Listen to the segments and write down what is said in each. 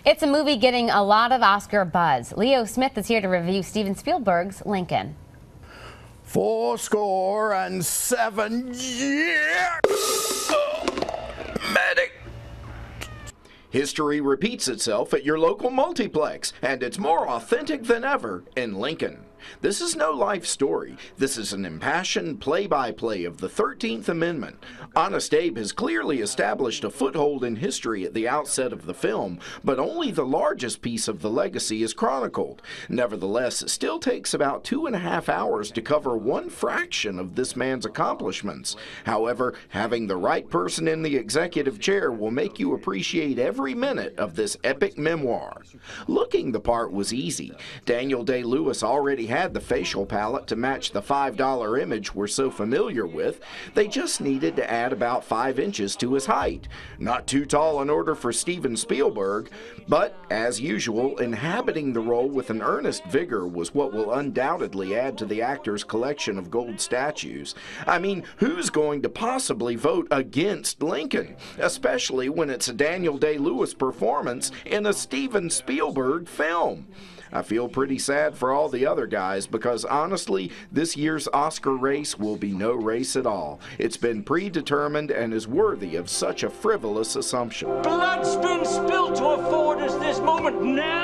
It's a movie getting a lot of Oscar buzz. Leo Smith is here to review Steven Spielberg's Lincoln. 77 years. Medic. History repeats itself at your local multiplex, and it's more authentic than ever in Lincoln. This is no life story. This is an impassioned play-by-play of the 13th Amendment. Honest Abe has clearly established a foothold in history at the outset of the film, but only the largest piece of the legacy is chronicled. Nevertheless, it still takes about 2.5 hours to cover one fraction of this man's accomplishments. However, having the right person in the executive chair will make you appreciate every minute of this epic memoir. Looking the part was easy. Daniel Day-Lewis already had the facial palette to match the $5 image we're so familiar with. They just needed to add about 5 inches to his height. Not too tall in order for Steven Spielberg, but as usual, inhabiting the role with an earnest vigor was what will undoubtedly add to the actor's collection of gold statues. I mean, who's going to possibly vote against Lincoln, especially when it's a Daniel Day-Lewis performance in a Steven Spielberg film? I feel pretty sad for all the other guys because honestly, this year's Oscar race will be no race at all. It's been predetermined and is worthy of such a frivolous assumption. Blood's been spilled to afford us this moment now!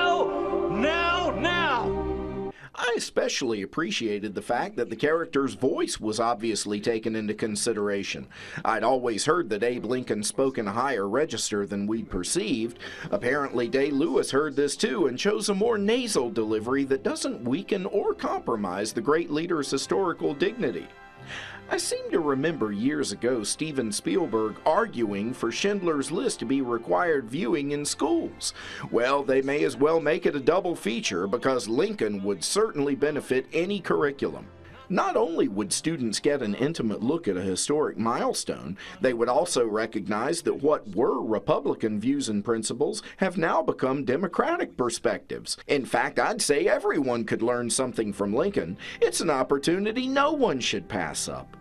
I especially appreciated the fact that the character's voice was obviously taken into consideration. I'd always heard that Abe Lincoln spoke in a higher register than we'd perceived. Apparently Day-Lewis heard this too and chose a more nasal delivery that doesn't weaken or compromise the great leader's historical dignity. I seem to remember years ago Steven Spielberg arguing for Schindler's List to be required viewing in schools. Well, they may as well make it a double feature because Lincoln would certainly benefit any curriculum. Not only would students get an intimate look at a historic milestone, they would also recognize that what were Republican views and principles have now become Democratic perspectives. In fact, I'd say everyone could learn something from Lincoln. It's an opportunity no one should pass up.